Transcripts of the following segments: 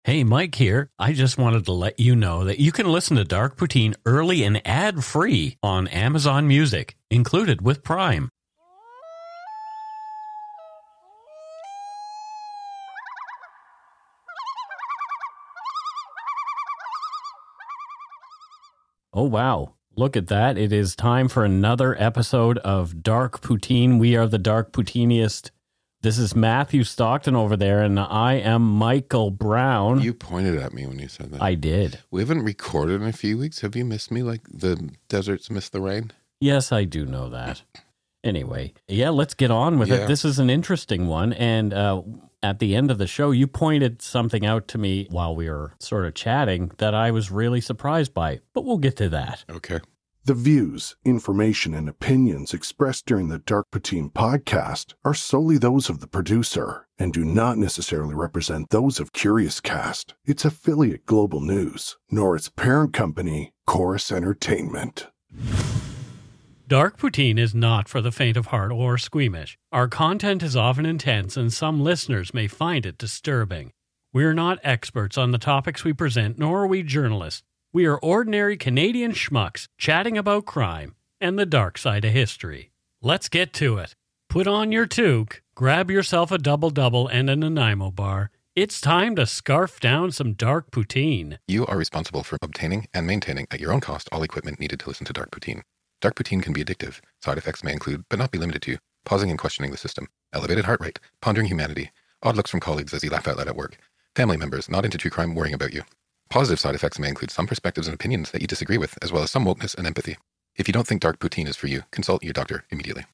Hey, Mike here. I just wanted to let you know that you can listen to Dark Poutine early and ad-free on Amazon Music, included with Prime. Oh, wow. Look at that. It is time for another episode of Dark Poutine. We are the Dark Poutiniest. This is Matthew Stockton over there, and I am Michael Brown. You pointed at me when you said that. I did. We haven't recorded in a few weeks. Have you missed me like the deserts miss the rain? Yes, I do know that. Anyway, yeah, let's get on with it. This is an interesting one, and at the end of the show, you pointed something out to me while we were sort of chatting that I was really surprised by, but we'll get to that. Okay. The views, information, and opinions expressed during the Dark Poutine podcast are solely those of the producer and do not necessarily represent those of Curious Cast, its affiliate Global News, nor its parent company, Chorus Entertainment. Dark Poutine is not for the faint of heart or squeamish. Our content is often intense and some listeners may find it disturbing. We are not experts on the topics we present, nor are we journalists. We are ordinary Canadian schmucks chatting about crime and the dark side of history. Let's get to it. Put on your toque, grab yourself a double-double and a Nanaimo bar. It's time to scarf down some Dark Poutine. You are responsible for obtaining and maintaining at your own cost all equipment needed to listen to Dark Poutine. Dark Poutine can be addictive. Side effects may include, but not be limited to, pausing and questioning the system, elevated heart rate, pondering humanity, odd looks from colleagues as you laugh out loud at work, family members not into true crime worrying about you. Positive side effects may include some perspectives and opinions that you disagree with, as well as some wokeness and empathy. If you don't think Dark Poutine is for you, consult your doctor immediately.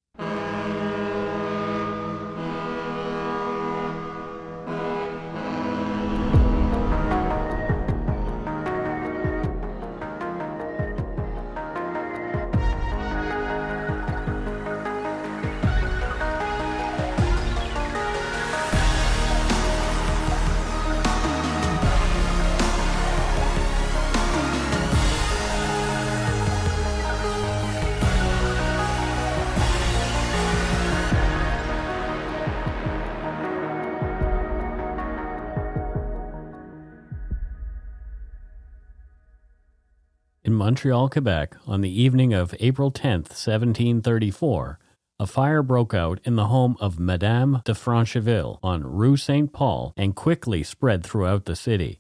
In Montreal, Quebec, on the evening of April 10th, 1734, a fire broke out in the home of Madame de Francheville on Rue Saint-Paul and quickly spread throughout the city.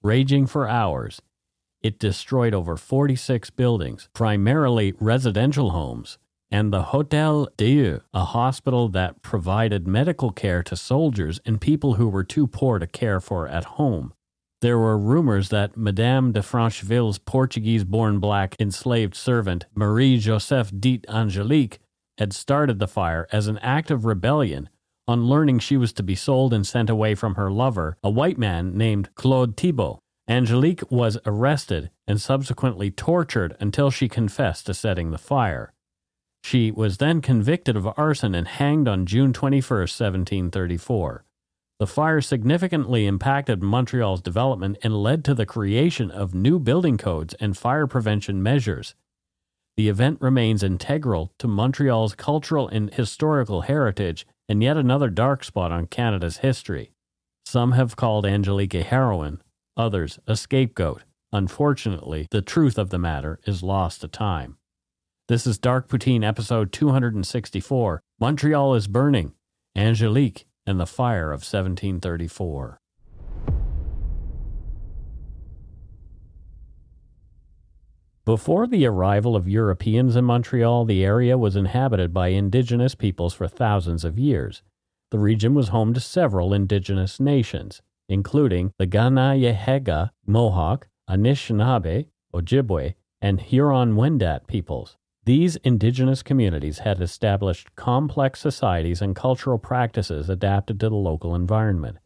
Raging for hours, it destroyed over 46 buildings, primarily residential homes, and the Hôtel-Dieu, a hospital that provided medical care to soldiers and people who were too poor to care for at home. There were rumors that Madame de Francheville's Portuguese-born black enslaved servant, Marie-Josèphe dite Angélique, had started the fire as an act of rebellion on learning she was to be sold and sent away from her lover, a white man named Claude Thibault. Angélique was arrested and subsequently tortured until she confessed to setting the fire. She was then convicted of arson and hanged on June 21st, 1734. The fire significantly impacted Montreal's development and led to the creation of new building codes and fire prevention measures. The event remains integral to Montreal's cultural and historical heritage and yet another dark spot on Canada's history. Some have called Angélique a heroine, others a scapegoat. Unfortunately, the truth of the matter is lost to time. This is Dark Poutine episode 264, Montreal is Burning, Angélique and the Fire of 1734. Before the arrival of Europeans in Montreal, the area was inhabited by indigenous peoples for thousands of years. The region was home to several indigenous nations, including the Ganayehega, Mohawk, Anishinaabe, Ojibwe, and Huron-Wendat peoples. These indigenous communities had established complex societies and cultural practices adapted to the local environment.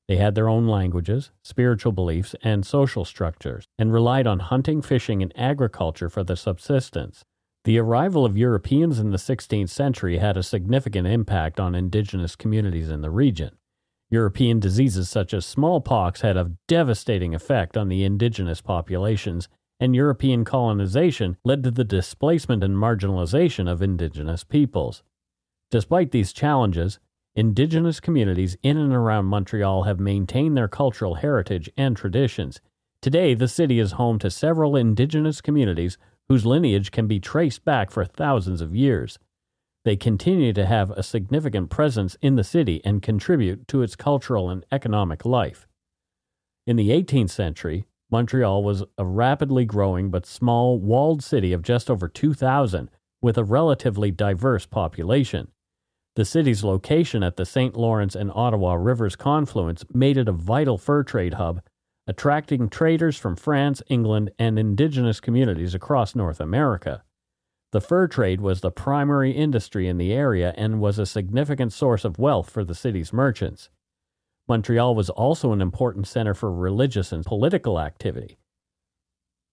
They had their own languages, spiritual beliefs, and social structures, and relied on hunting, fishing, and agriculture for their subsistence. The arrival of Europeans in the 16th century had a significant impact on indigenous communities in the region. European diseases such as smallpox had a devastating effect on the indigenous populations, and European colonization led to the displacement and marginalization of indigenous peoples. Despite these challenges, Indigenous communities in and around Montreal have maintained their cultural heritage and traditions. Today, the city is home to several Indigenous communities whose lineage can be traced back for thousands of years. They continue to have a significant presence in the city and contribute to its cultural and economic life. In the 18th century, Montreal was a rapidly growing but small walled city of just over 2,000 with a relatively diverse population. The city's location at the St. Lawrence and Ottawa Rivers confluence made it a vital fur trade hub, attracting traders from France, England, and Indigenous communities across North America. The fur trade was the primary industry in the area and was a significant source of wealth for the city's merchants. Montreal was also an important center for religious and political activity.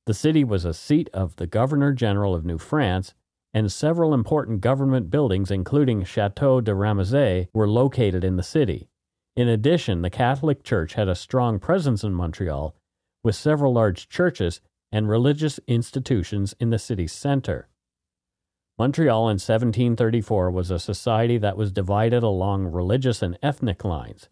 The city was a seat of the Governor-General of New France, and several important government buildings, including Château de Ramezay, were located in the city. In addition, the Catholic Church had a strong presence in Montreal, with several large churches and religious institutions in the city's center. Montreal in 1734 was a society that was divided along religious and ethnic lines.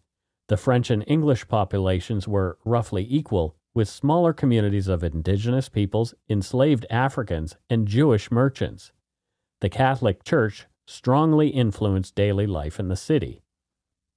The French and English populations were roughly equal, with smaller communities of Indigenous peoples, enslaved Africans, and Jewish merchants. The Catholic Church strongly influenced daily life in the city.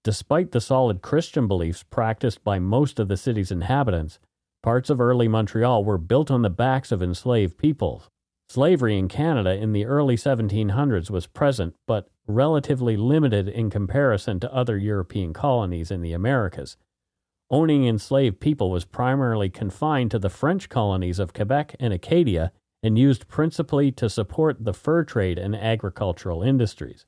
Despite the solid Christian beliefs practiced by most of the city's inhabitants, parts of early Montreal were built on the backs of enslaved peoples. Slavery in Canada in the early 1700s was present, but relatively limited in comparison to other European colonies in the Americas. Owning enslaved people was primarily confined to the French colonies of Quebec and Acadia and used principally to support the fur trade and agricultural industries.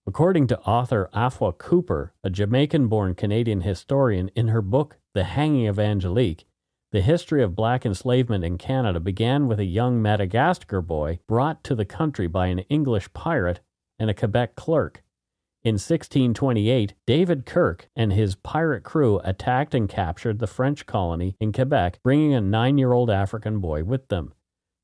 According to author Afua Cooper, a Jamaican-born Canadian historian, in her book The Hanging of Angélique, the history of black enslavement in Canada began with a young Madagascar boy brought to the country by an English pirate and a Quebec clerk. In 1628, David Kirke and his pirate crew attacked and captured the French colony in Quebec, bringing a 9-year-old African boy with them.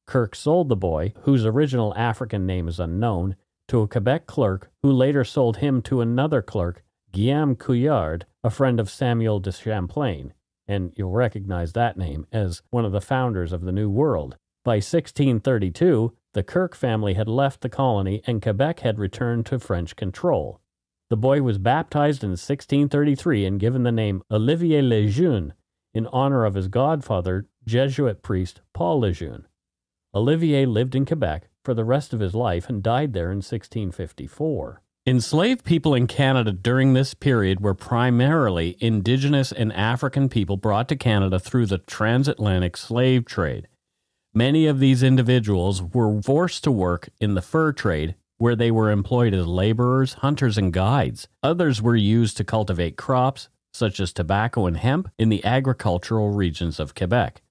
Kirke sold the boy, whose original African name is unknown, to a Quebec clerk who later sold him to another clerk, Guillaume Couillard, a friend of Samuel de Champlain, and you'll recognize that name as one of the founders of the New World. By 1632, the Kirke family had left the colony and Quebec had returned to French control. The boy was baptized in 1633 and given the name Olivier Lejeune in honor of his godfather, Jesuit priest Paul Lejeune. Olivier lived in Quebec for the rest of his life and died there in 1654. Enslaved people in Canada during this period were primarily Indigenous and African people brought to Canada through the transatlantic slave trade. Many of these individuals were forced to work in the fur trade, where they were employed as laborers, hunters, and guides. Others were used to cultivate crops, such as tobacco and hemp, in the agricultural regions of Quebec.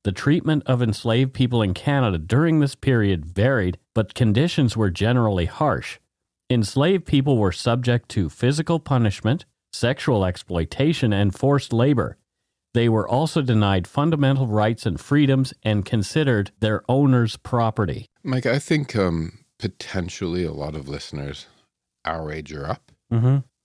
The treatment of enslaved people in Canada during this period varied, but conditions were generally harsh. Enslaved people were subject to physical punishment, sexual exploitation, and forced labor. They were also denied fundamental rights and freedoms and considered their owner's property. Mike, I think potentially a lot of listeners our age or up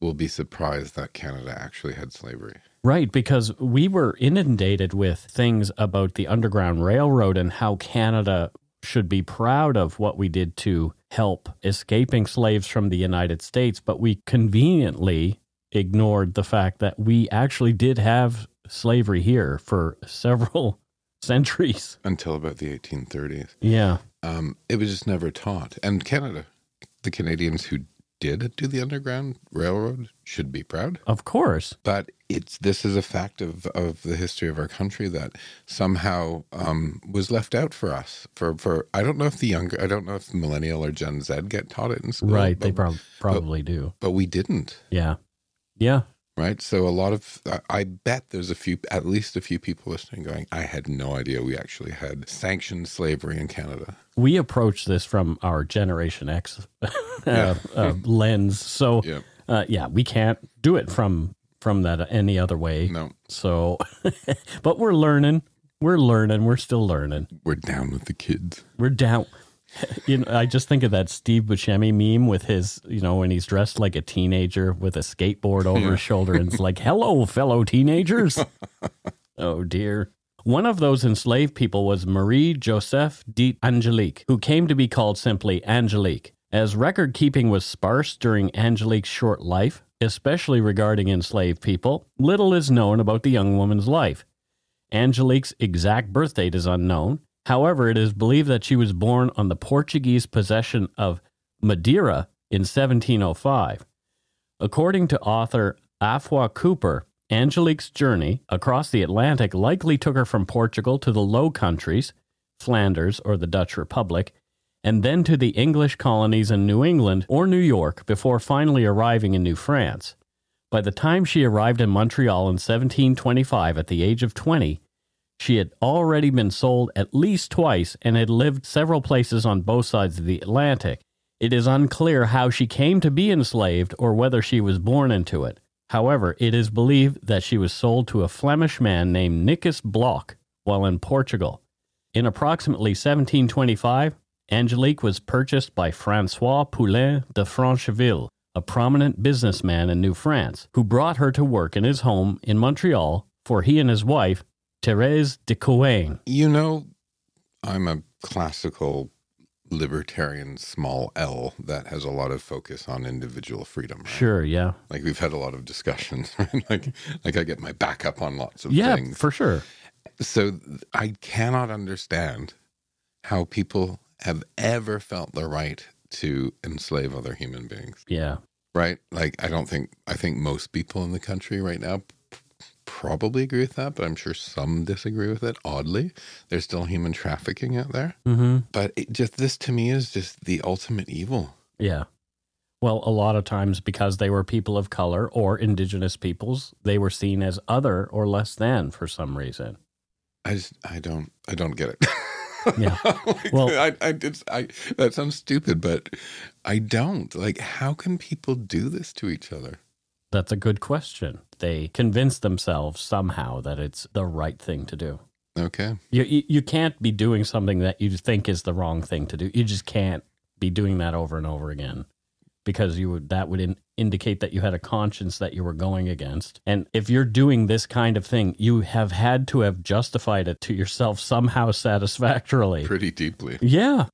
will be surprised that Canada actually had slavery. Right, because we were inundated with things about the Underground Railroad and how Canada should be proud of what we did to help escaping slaves from the United States, but we conveniently ignored the fact that we actually did have slavery here for several centuries. Until about the 1830s. Yeah. It was just never taught. And Canada, the Canadians who did do the Underground Railroad should be proud. Of course. But this is a fact of the history of our country that somehow was left out for us. For I don't know if Millennial or Gen Z get taught it in school. Right, they probably do. But we didn't. Yeah. Yeah. Right? So a lot of, I bet there's at least a few people listening going, I had no idea we actually had sanctioned slavery in Canada. We approach this from our Generation X lens. So, we can't do it from that any other way. No. So, but we're learning. We're still learning. We're down with the kids. We're down. I just think of that Steve Buscemi meme with his, when he's dressed like a teenager with a skateboard over his shoulder and it's like, hello, fellow teenagers. Oh, dear. One of those enslaved people was Marie-Josèphe dite Angélique, who came to be called simply Angélique. As record keeping was sparse during Angélique's short life, especially regarding enslaved people, little is known about the young woman's life. Angélique's exact birth date is unknown. However, it is believed that she was born on the Portuguese possession of Madeira in 1705. According to author Afua Cooper, Angélique's journey across the Atlantic likely took her from Portugal to the Low Countries, Flanders or the Dutch Republic, and then to the English colonies in New England or New York before finally arriving in New France. By the time she arrived in Montreal in 1725 at the age of 20, she had already been sold at least twice and had lived several places on both sides of the Atlantic. It is unclear how she came to be enslaved or whether she was born into it. However, it is believed that she was sold to a Flemish man named Nicus Bloch while in Portugal. In approximately 1725, Angélique was purchased by François Poulain de Francheville, a prominent businessman in New France, who brought her to work in his home in Montreal for he and his wife, Thérèse de Cohen. I'm a classical libertarian small L that has a lot of focus on individual freedom. Right? Sure, yeah. Like we've had a lot of discussions, right? Like I get my back up on lots of things. Yeah, for sure. So I cannot understand how people have ever felt the right to enslave other human beings. Yeah. Right? Like I think most people in the country right now probably agree with that, but I'm sure some disagree with it. Oddly, there's still human trafficking out there. Mm-hmm. But this to me is just the ultimate evil. Yeah. Well, a lot of times because they were people of color or indigenous peoples, they were seen as other or less than for some reason. I don't get it. Yeah. Well, that sounds stupid, but I don't. Like, how can people do this to each other? That's a good question. They convince themselves somehow that it's the right thing to do. Okay. You can't be doing something that you think is the wrong thing to do. You just can't be doing that over and over again because that would indicate that you had a conscience that you were going against. And if you're doing this kind of thing, you have had to have justified it to yourself somehow satisfactorily. Pretty deeply. Yeah.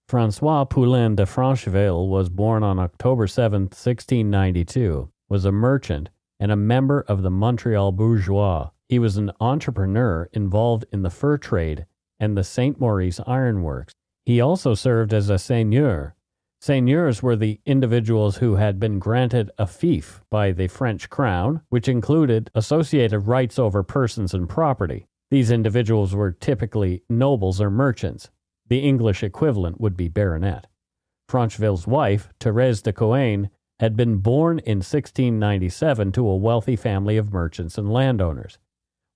François Poulain de Francheville was born on October 7th, 1692, was a merchant and a member of the Montreal bourgeois. He was an entrepreneur involved in the fur trade and the St. Maurice ironworks. He also served as a seigneur. Seigneurs were the individuals who had been granted a fief by the French crown, which included associated rights over persons and property. These individuals were typically nobles or merchants. The English equivalent would be baronet. Francheville's wife, Thérèse de Cohen, had been born in 1697 to a wealthy family of merchants and landowners.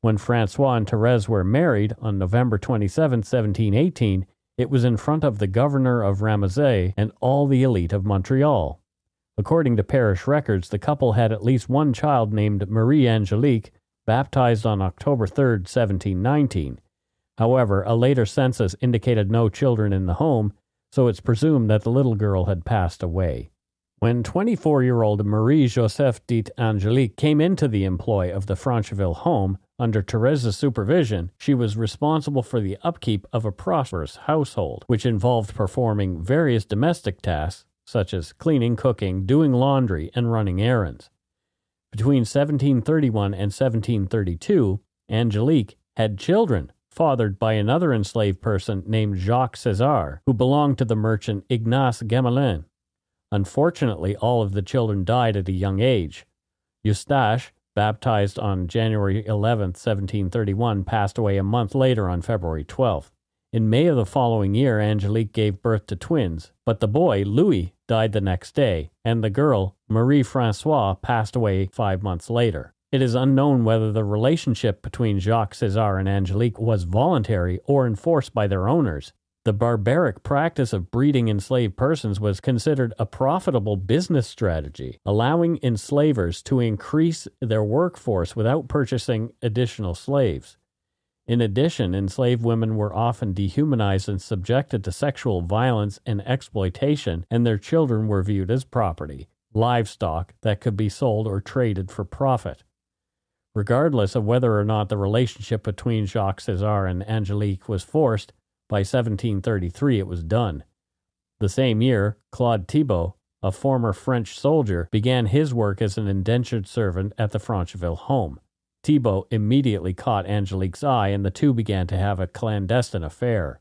When François and Thérèse were married on November 27, 1718, it was in front of the governor of Ramezay and all the elite of Montreal. According to parish records, the couple had at least one child named Marie Angélique, baptized on October 3, 1719. However, a later census indicated no children in the home, so it's presumed that the little girl had passed away. When 24-year-old Marie-Josèphe dite Angélique came into the employ of the Francheville home, under Thérèse's supervision, she was responsible for the upkeep of a prosperous household, which involved performing various domestic tasks, such as cleaning, cooking, doing laundry, and running errands. Between 1731 and 1732, Angélique had children, fathered by another enslaved person named Jacques César, who belonged to the merchant Ignace Gamelin. Unfortunately, all of the children died at a young age. Eustache, baptized on January 11, 1731, passed away a month later on February 12th. In May of the following year, Angélique gave birth to twins, but the boy, Louis, died the next day, and the girl, Marie-Françoise, passed away 5 months later. It is unknown whether the relationship between Jacques César and Angélique was voluntary or enforced by their owners. The barbaric practice of breeding enslaved persons was considered a profitable business strategy, allowing enslavers to increase their workforce without purchasing additional slaves. In addition, enslaved women were often dehumanized and subjected to sexual violence and exploitation, and their children were viewed as property, livestock that could be sold or traded for profit. Regardless of whether or not the relationship between Jacques César and Angélique was forced, by 1733 it was done. The same year, Claude Thibault, a former French soldier, began his work as an indentured servant at the Francheville home. Thibault immediately caught Angélique's eye, and the two began to have a clandestine affair.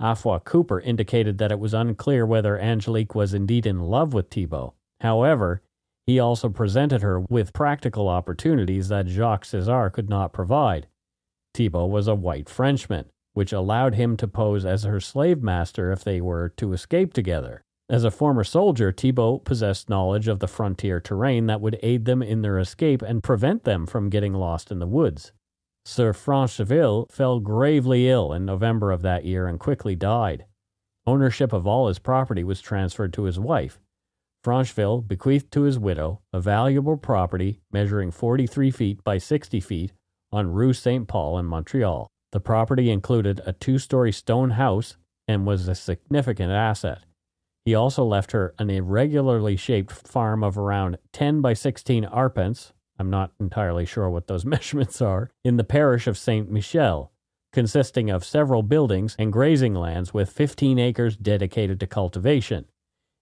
Afua Cooper indicated that it was unclear whether Angélique was indeed in love with Thibault. However, he also presented her with practical opportunities that Jacques César could not provide. Thibault was a white Frenchman, which allowed him to pose as her slave master if they were to escape together. As a former soldier, Thibault possessed knowledge of the frontier terrain that would aid them in their escape and prevent them from getting lost in the woods. Sir Francheville fell gravely ill in November of that year and quickly died. Ownership of all his property was transferred to his wife. Francheville bequeathed to his widow a valuable property measuring 43 feet by 60 feet on Rue Saint-Paul in Montreal. The property included a 2-story stone house and was a significant asset. He also left her an irregularly shaped farm of around 10 by 16 arpents, I'm not entirely sure what those measurements are, in the parish of Saint-Michel, consisting of several buildings and grazing lands with 15 acres dedicated to cultivation.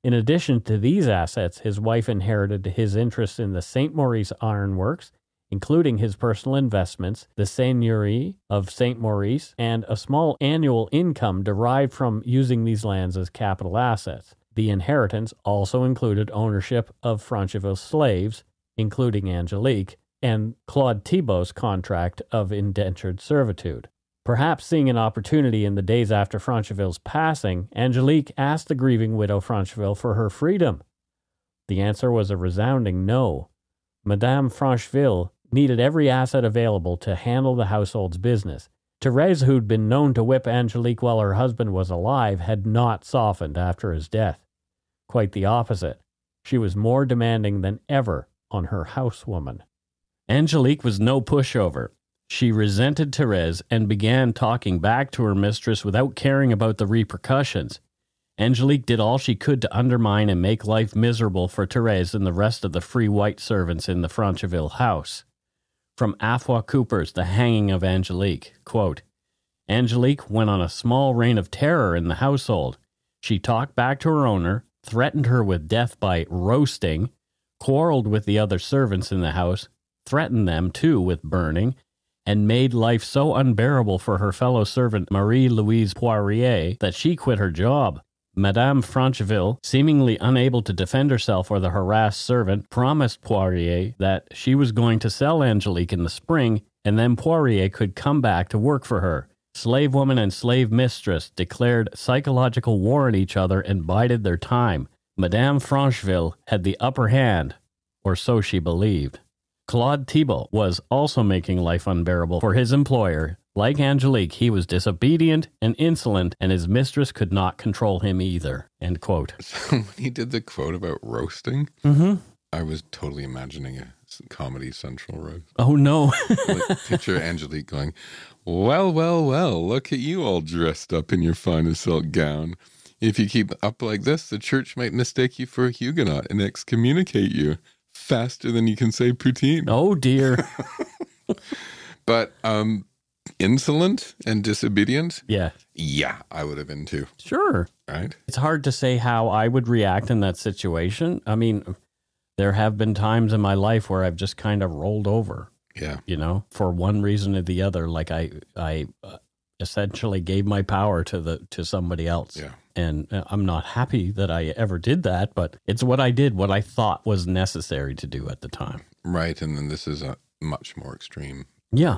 In addition to these assets, his wife inherited his interest in the St. Maurice ironworks, including his personal investments, the Seigneurie of St. Maurice, and a small annual income derived from using these lands as capital assets. The inheritance also included ownership of Francheville's slaves, including Angélique, and Claude Thibault's contract of indentured servitude. Perhaps seeing an opportunity in the days after Francheville's passing, Angélique asked the grieving widow Francheville for her freedom. The answer was a resounding no. Madame Francheville needed every asset available to handle the household's business. Thérèse, who'd been known to whip Angélique while her husband was alive, had not softened after his death. Quite the opposite. She was more demanding than ever on her housewoman. Angélique was no pushover. She resented Thérèse and began talking back to her mistress without caring about the repercussions. Angélique did all she could to undermine and make life miserable for Thérèse and the rest of the free white servants in the Francheville house. From Afua Cooper's The Hanging of Angélique, quote, Angélique went on a small reign of terror in the household. She talked back to her owner, threatened her with death by roasting, quarreled with the other servants in the house, threatened them too with burning, and made life so unbearable for her fellow servant Marie-Louise Poirier that she quit her job. Madame Francheville, seemingly unable to defend herself or the harassed servant, promised Poirier that she was going to sell Angélique in the spring, and then Poirier could come back to work for her. Slave woman and slave mistress declared psychological war on each other and bided their time. Madame Francheville had the upper hand, or so she believed. Claude Thibault was also making life unbearable for his employer. Like Angélique, he was disobedient and insolent, and his mistress could not control him either. End quote. So when he did the quote about roasting, I was totally imagining a Comedy Central roast. Oh, no. Like, picture Angélique going, well, look at you all dressed up in your finest silk gown. If you keep up like this, the church might mistake you for a Huguenot and excommunicate you faster than you can say poutine. Oh, dear. But insolent and disobedient? Yeah. Yeah, I would have been too. Sure. Right? It's hard to say how I would react in that situation. I mean, there have been times in my life where I've just kind of rolled over. Yeah. You know, for one reason or the other. Like I essentially gave my power to somebody else. Yeah. And I'm not happy that I ever did that, but it's what I did, what I thought was necessary to do at the time. Right. And then this is a much more extreme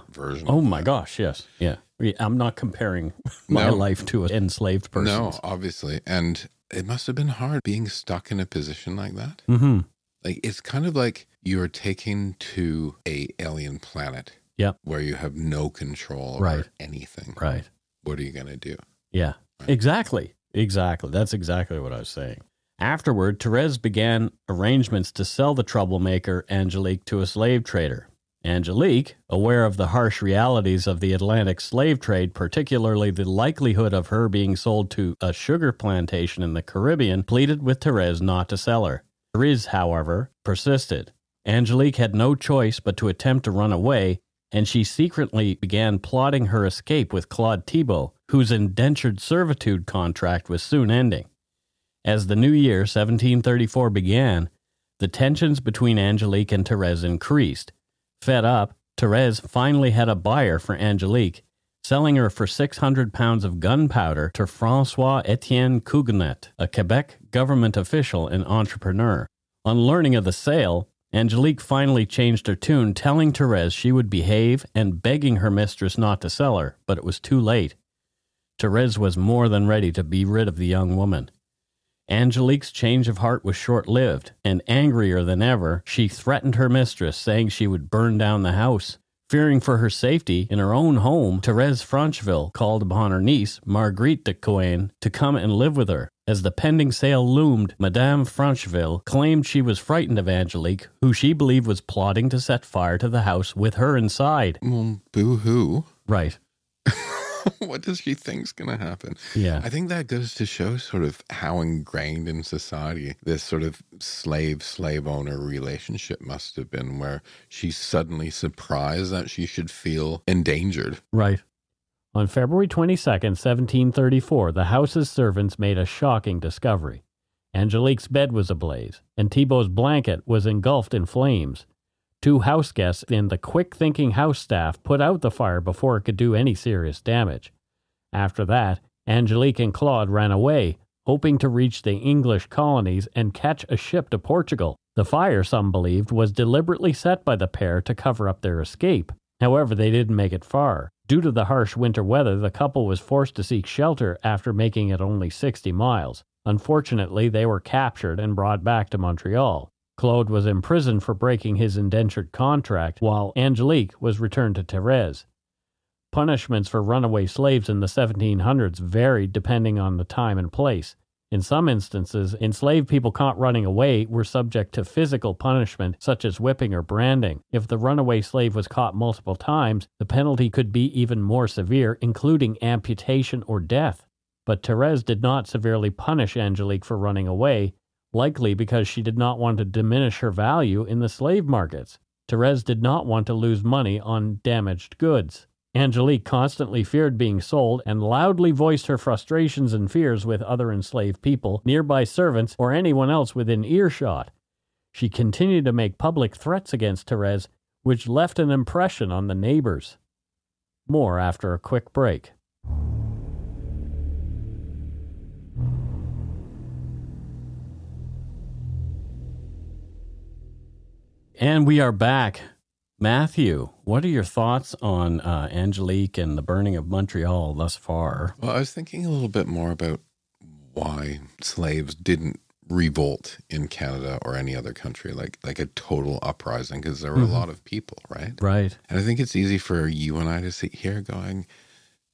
version. Oh my gosh. Yes. Yeah. I'm not comparing my life to an enslaved person. No, obviously. And it must have been hard being stuck in a position like that. Mm-hmm. Like, it's kind of like you're taken to a alien planet. Yep. Where you have no control over anything. Right. What are you going to do? Yeah. Right. Exactly. That's exactly what I was saying. Afterward, Thérèse began arrangements to sell the troublemaker Angélique to a slave trader. Angélique, aware of the harsh realities of the Atlantic slave trade, particularly the likelihood of her being sold to a sugar plantation in the Caribbean, pleaded with Thérèse not to sell her. Thérèse, however, persisted. Angélique had no choice but to attempt to run away, and she secretly began plotting her escape with Claude Thibault, whose indentured servitude contract was soon ending. As the new year, 1734, began, the tensions between Angélique and Thérèse increased. Fed up, Thérèse finally had a buyer for Angélique, selling her for 600 pounds of gunpowder to François-Étienne Cougonet, a Quebec government official and entrepreneur. On learning of the sale, Angélique finally changed her tune, telling Thérèse she would behave and begging her mistress not to sell her, but it was too late. Thérèse was more than ready to be rid of the young woman. Angélique's change of heart was short-lived, and angrier than ever, she threatened her mistress, saying she would burn down the house. Fearing for her safety in her own home, Thérèse Francheville called upon her niece, Marguerite de Cohen, to come and live with her. As the pending sale loomed, Madame Francheville claimed she was frightened of Angélique, who she believed was plotting to set fire to the house with her inside. Well, boo-hoo. Right. What does she think's going to happen? Yeah. I think that goes to show sort of how ingrained in society this sort of slave owner relationship must have been, where she's suddenly surprised that she should feel endangered. Right. On February 22nd, 1734, the house's servants made a shocking discovery. Angélique's bed was ablaze, and Thibault's blanket was engulfed in flames. 2 house guests and the quick-thinking house staff put out the fire before it could do any serious damage. After that, Angélique and Claude ran away, hoping to reach the English colonies and catch a ship to Portugal. The fire, some believed, was deliberately set by the pair to cover up their escape. However, they didn't make it far. Due to the harsh winter weather, the couple was forced to seek shelter after making it only 60 miles. Unfortunately, they were captured and brought back to Montreal. Claude was imprisoned for breaking his indentured contract, while Angélique was returned to Thérèse. Punishments for runaway slaves in the 1700s varied depending on the time and place. In some instances, enslaved people caught running away were subject to physical punishment, such as whipping or branding. If the runaway slave was caught multiple times, the penalty could be even more severe, including amputation or death. But Thérèse did not severely punish Angélique for running away, likely because she did not want to diminish her value in the slave markets. Thérèse did not want to lose money on damaged goods. Angélique constantly feared being sold and loudly voiced her frustrations and fears with other enslaved people, nearby servants, or anyone else within earshot. She continued to make public threats against Thérèse, which left an impression on the neighbors. More after a quick break. And we are back. Matthew, what are your thoughts on Angélique and the burning of Montreal thus far? Well, I was thinking a little bit more about why slaves didn't revolt in Canada or any other country, like a total uprising, because there were a lot of people, right? Right. And I think it's easy for you and I to sit here going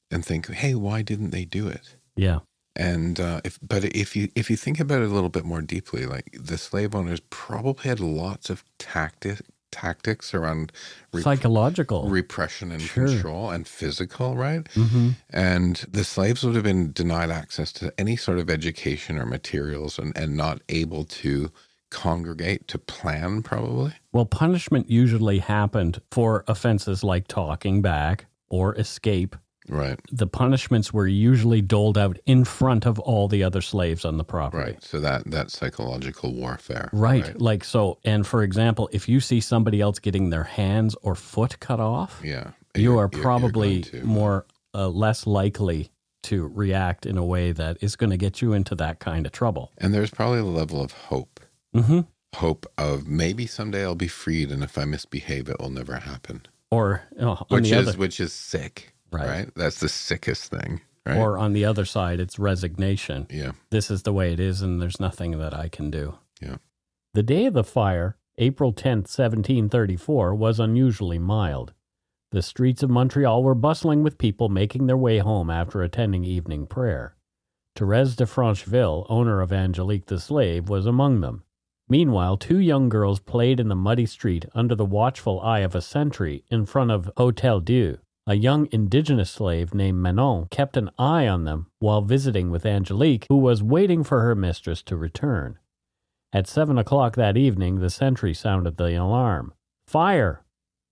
and think, hey, why didn't they do it? Yeah. And if you think about it a little bit more deeply, like the slave owners probably had lots of tactics around psychological repression and control and physical, right? Mm-hmm. And the slaves would have been denied access to any sort of education or materials and not able to congregate to plan, probably. Well, punishment usually happened for offenses like talking back or escape. Right. The punishments were usually doled out in front of all the other slaves on the property. Right. So that psychological warfare. Right. Like so, and for example, if you see somebody else getting their hands or foot cut off, you are probably more less likely to react in a way that is going to get you into that kind of trouble. And there's probably a level of hope. Mm-hmm. Hope of maybe someday I'll be freed, and if I misbehave, it will never happen. Or which is sick. Right. That's the sickest thing. Right? Or on the other side, it's resignation. Yeah. This is the way it is, and there's nothing that I can do. Yeah. The day of the fire, April 10th, 1734, was unusually mild. The streets of Montreal were bustling with people making their way home after attending evening prayer. Thérèse de Francheville, owner of Angélique the slave, was among them. Meanwhile, 2 young girls played in the muddy street under the watchful eye of a sentry in front of Hôtel-Dieu. A young indigenous slave named Manon kept an eye on them while visiting with Angélique, who was waiting for her mistress to return. At 7 o'clock that evening, the sentry sounded the alarm. Fire!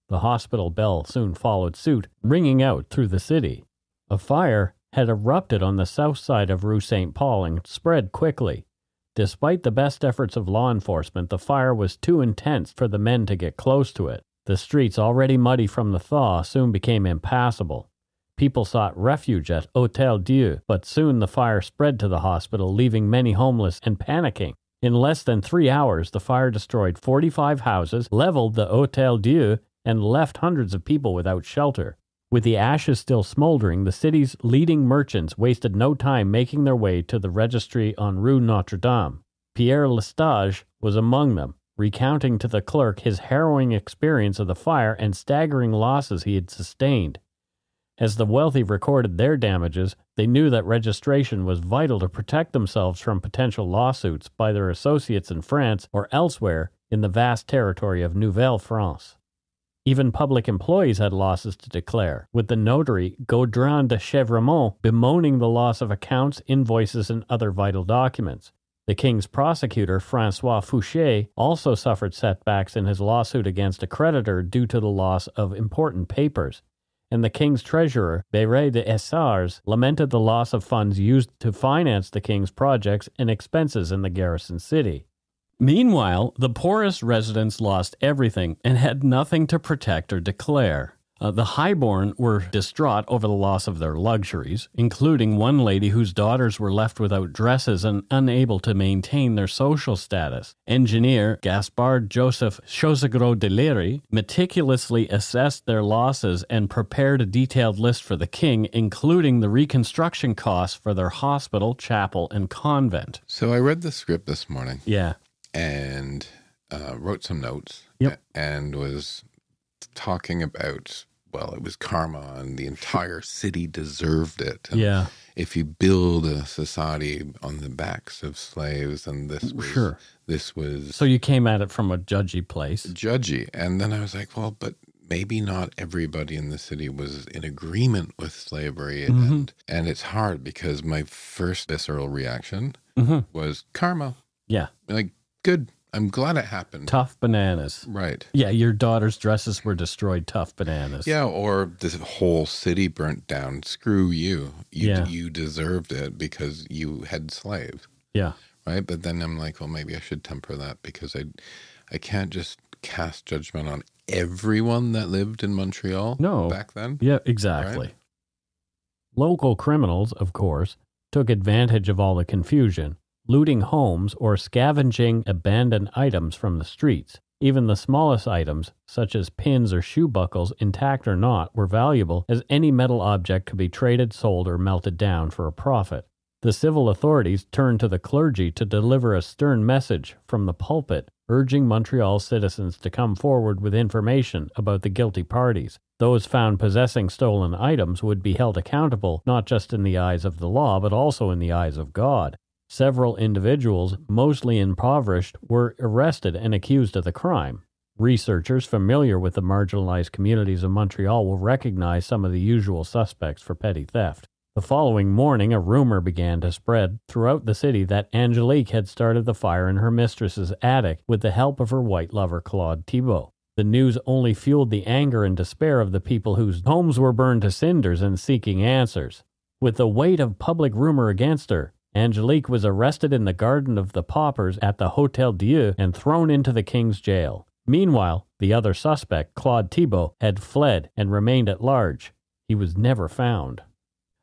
The hospital bell soon followed suit, ringing out through the city. A fire had erupted on the south side of Rue Saint-Paul and spread quickly. Despite the best efforts of law enforcement, the fire was too intense for the men to get close to it. The streets, already muddy from the thaw, soon became impassable. People sought refuge at Hôtel-Dieu, but soon the fire spread to the hospital, leaving many homeless and panicking. In less than 3 hours, the fire destroyed 45 houses, leveled the Hôtel-Dieu, and left hundreds of people without shelter. With the ashes still smoldering, the city's leading merchants wasted no time making their way to the registry on Rue Notre-Dame. Pierre Lestage was among them, recounting to the clerk his harrowing experience of the fire and staggering losses he had sustained. As the wealthy recorded their damages, they knew that registration was vital to protect themselves from potential lawsuits by their associates in France or elsewhere in the vast territory of Nouvelle-France. Even public employees had losses to declare, with the notary Gaudrin de Chevremont bemoaning the loss of accounts, invoices, and other vital documents. The king's prosecutor, François Fouché, also suffered setbacks in his lawsuit against a creditor due to the loss of important papers, and the king's treasurer, Béret de Essars, lamented the loss of funds used to finance the king's projects and expenses in the garrison city. Meanwhile, the poorest residents lost everything and had nothing to protect or declare. The highborn were distraught over the loss of their luxuries, including one lady whose daughters were left without dresses and unable to maintain their social status. Engineer Gaspard Joseph Chosegros de Léry meticulously assessed their losses and prepared a detailed list for the king, including the reconstruction costs for their hospital, chapel, and convent. So I read the script this morning. Yeah. And wrote some notes. Yep. And was talking about, well, it was karma and the entire city deserved it. And yeah. If you build a society on the backs of slaves, and this was... So you came at it from a judgy place. Judgy. And then I was like, well, but maybe not everybody in the city was in agreement with slavery. And it's hard because my first visceral reaction was karma. Yeah. Like, good. I'm glad it happened. Tough bananas. Right. Yeah, your daughter's dresses were destroyed. Tough bananas. Yeah, or this whole city burnt down. Screw you. You deserved it because you had slaves. Yeah. Right? But then I'm like, well, maybe I should temper that because I can't just cast judgment on everyone that lived in Montreal back then. Yeah, exactly. Right? Local criminals, of course, took advantage of all the confusion, looting homes or scavenging abandoned items from the streets. Even the smallest items, such as pins or shoe buckles, intact or not, were valuable, as any metal object could be traded, sold, or melted down for a profit. The civil authorities turned to the clergy to deliver a stern message from the pulpit, urging Montreal citizens to come forward with information about the guilty parties. Those found possessing stolen items would be held accountable not just in the eyes of the law, but also in the eyes of God. Several individuals, mostly impoverished, were arrested and accused of the crime. Researchers familiar with the marginalized communities of Montreal will recognize some of the usual suspects for petty theft. The following morning, a rumor began to spread throughout the city that Angélique had started the fire in her mistress's attic with the help of her white lover Claude Thibault. The news only fueled the anger and despair of the people whose homes were burned to cinders and seeking answers. With the weight of public rumor against her, Angélique was arrested in the Garden of the Paupers at the Hôtel-Dieu and thrown into the king's jail. Meanwhile, the other suspect, Claude Thibault, had fled and remained at large. He was never found.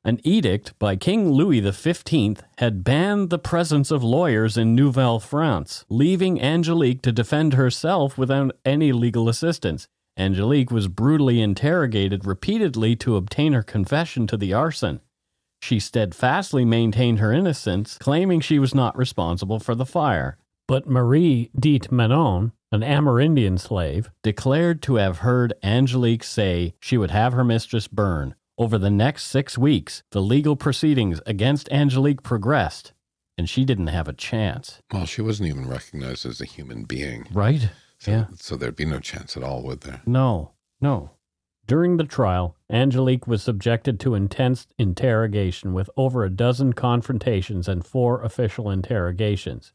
An edict by King Louis XV had banned the presence of lawyers in Nouvelle-France, leaving Angélique to defend herself without any legal assistance. Angélique was brutally interrogated repeatedly to obtain her confession to the arson. She steadfastly maintained her innocence, claiming she was not responsible for the fire. But Marie dite Manon, an Amerindian slave, declared to have heard Angélique say she would have her mistress burn. Over the next 6 weeks, the legal proceedings against Angélique progressed. and she didn't have a chance. Well, she wasn't even recognized as a human being. Right? So there'd be no chance at all, would there? No. During the trial, Angélique was subjected to intense interrogation with over a dozen confrontations and 4 official interrogations.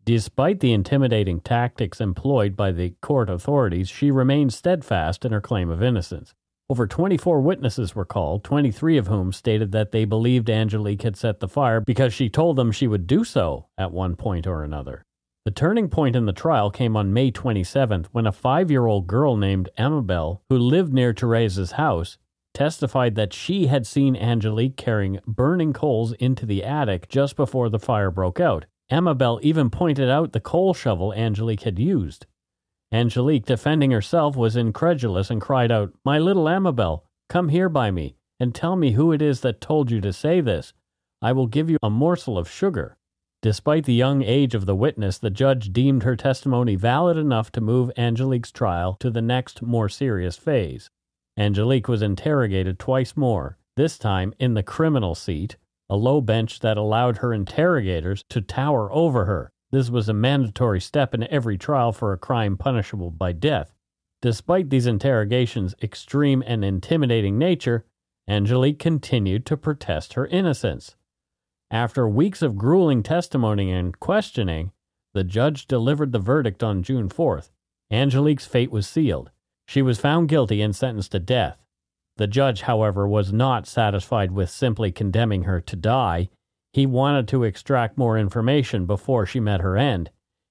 Despite the intimidating tactics employed by the court authorities, she remained steadfast in her claim of innocence. Over 24 witnesses were called, 23 of whom stated that they believed Angélique had set the fire because she told them she would do so at one point or another. The turning point in the trial came on May 27th when a 5-year-old girl named Amabel, who lived near Therese's house, testified that she had seen Angélique carrying burning coals into the attic just before the fire broke out. Amabel even pointed out the coal shovel Angélique had used. Angélique, defending herself, was incredulous and cried out, "My little Amabel, come here by me, and tell me who it is that told you to say this. I will give you a morsel of sugar." Despite the young age of the witness, the judge deemed her testimony valid enough to move Angélique's trial to the next, more serious phase. Angélique was interrogated twice more, this time in the criminal seat, a low bench that allowed her interrogators to tower over her. This was a mandatory step in every trial for a crime punishable by death. Despite these interrogations' extreme and intimidating nature, Angélique continued to protest her innocence. After weeks of grueling testimony and questioning, the judge delivered the verdict on June 4th. Angélique's fate was sealed. She was found guilty and sentenced to death. The judge, however, was not satisfied with simply condemning her to die. He wanted to extract more information before she met her end.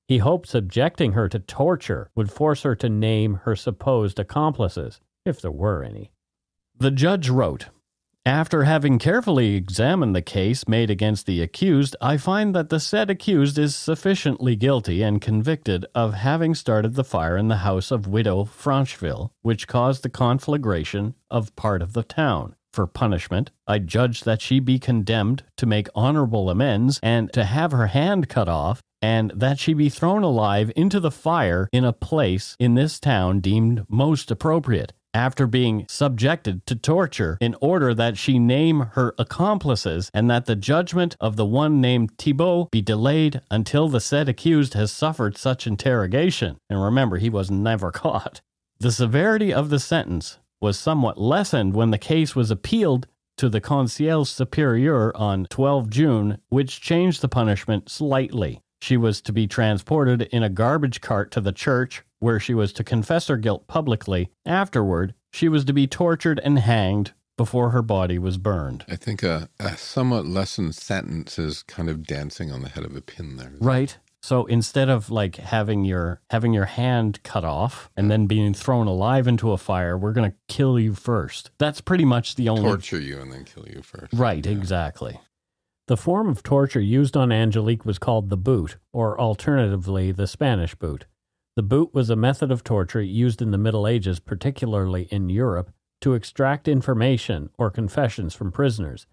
He hoped subjecting her to torture would force her to name her supposed accomplices, if there were any. The judge wrote, "After having carefully examined the case made against the accused, I find that the said accused is sufficiently guilty and convicted of having started the fire in the house of Widow Francheville, which caused the conflagration of part of the town. For punishment, I judge that she be condemned to make honorable amends and to have her hand cut off, and that she be thrown alive into the fire in a place in this town deemed most appropriate, after being subjected to torture, in order that she name her accomplices, and that the judgment of the one named Thibault be delayed until the said accused has suffered such interrogation." And remember, he was never caught. The severity of the sentence was somewhat lessened when the case was appealed to the Conseil Supérieur on 12 June, which changed the punishment slightly. She was to be transported in a garbage cart to the church, where she was to confess her guilt publicly. Afterward, she was to be tortured and hanged before her body was burned. I think a somewhat lessened sentence is kind of dancing on the head of a pin there. Right. So instead of like having your hand cut off and then being thrown alive into a fire, we're going to kill you first. That's pretty much the only... Torture you and then kill you first. Right, yeah. Exactly. The form of torture used on Angélique was called the boot, or alternatively, the Spanish boot. The boot was a method of torture used in the Middle Ages, particularly in Europe, to extract information or confessions from prisoners.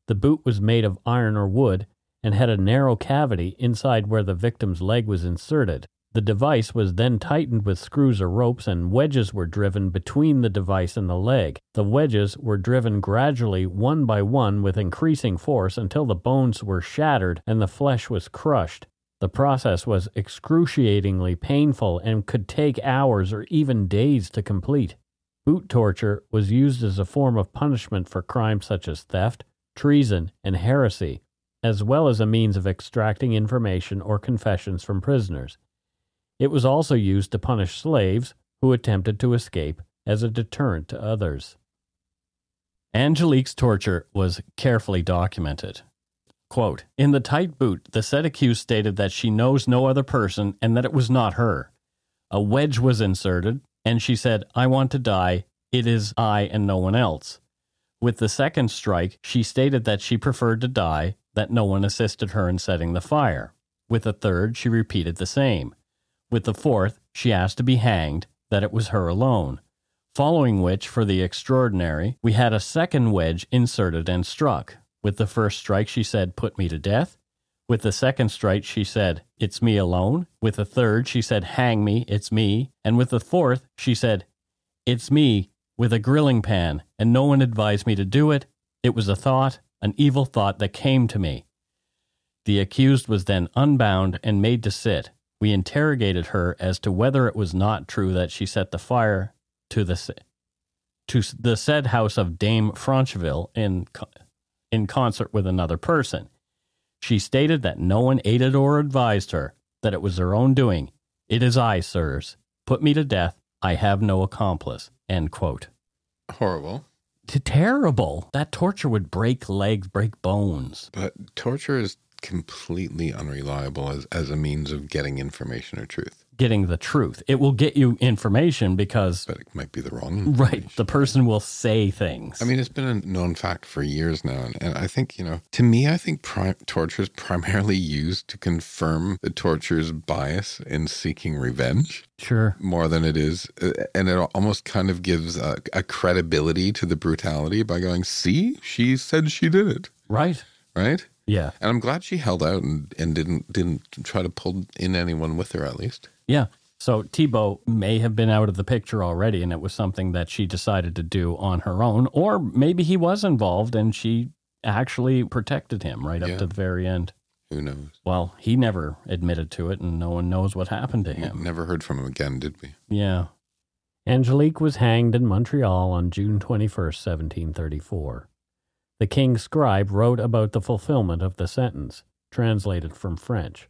The boot was made of iron or wood and had a narrow cavity inside where the victim's leg was inserted. The device was then tightened with screws or ropes, and wedges were driven between the device and the leg. The wedges were driven gradually one by one with increasing force until the bones were shattered and the flesh was crushed. The process was excruciatingly painful and could take hours or even days to complete. Boot torture was used as a form of punishment for crimes such as theft, treason, and heresy, as well as a means of extracting information or confessions from prisoners. It was also used to punish slaves who attempted to escape as a deterrent to others. Angélique's torture was carefully documented. Quote, "In the tight boot, the said accused stated that she knows no other person and that it was not her. A wedge was inserted, and she said, 'I want to die. It is I and no one else.' With the second strike, she stated that she preferred to die, that no one assisted her in setting the fire. With the third, she repeated the same. With the fourth, she asked to be hanged, that it was her alone. Following which, for the extraordinary, we had a second wedge inserted and struck. With the first strike, she said, 'Put me to death.' With the second strike, she said, 'It's me alone.' With the third, she said, 'Hang me, it's me.' And with the fourth, she said, 'It's me, with a grilling pan, and no one advised me to do it. It was a thought, an evil thought that came to me.' The accused was then unbound and made to sit. We interrogated her as to whether it was not true that she set the fire to the said house of Dame Francheville in concert with another person. She stated that no one aided or advised her, that it was her own doing. It is I, sirs. Put me to death. I have no accomplice. End quote. Horrible. Terrible. That torture would break legs, break bones. But torture is completely unreliable as a means of getting information or truth. Getting the truth. It will get you information because... But it might be the wrong information. Right. The person will say things. I mean, it's been a known fact for years now. And I think, to me, I think torture is primarily used to confirm the torturer's bias in seeking revenge. Sure. More than it is. And it almost kind of gives a credibility to the brutality by going, see, she said she did it. Right. Right? Yeah. And I'm glad she held out and didn't try to pull in anyone with her, at least. Yeah. So Thibault may have been out of the picture already, and it was something that she decided to do on her own. Or maybe he was involved and she actually protected him right up to the very end. Who knows? Well, he never admitted to it, and no one knows what happened to him. Never heard from him again, did we? Yeah. Angélique was hanged in Montreal on June 21st, 1734. The king's scribe wrote about the fulfillment of the sentence, translated from French.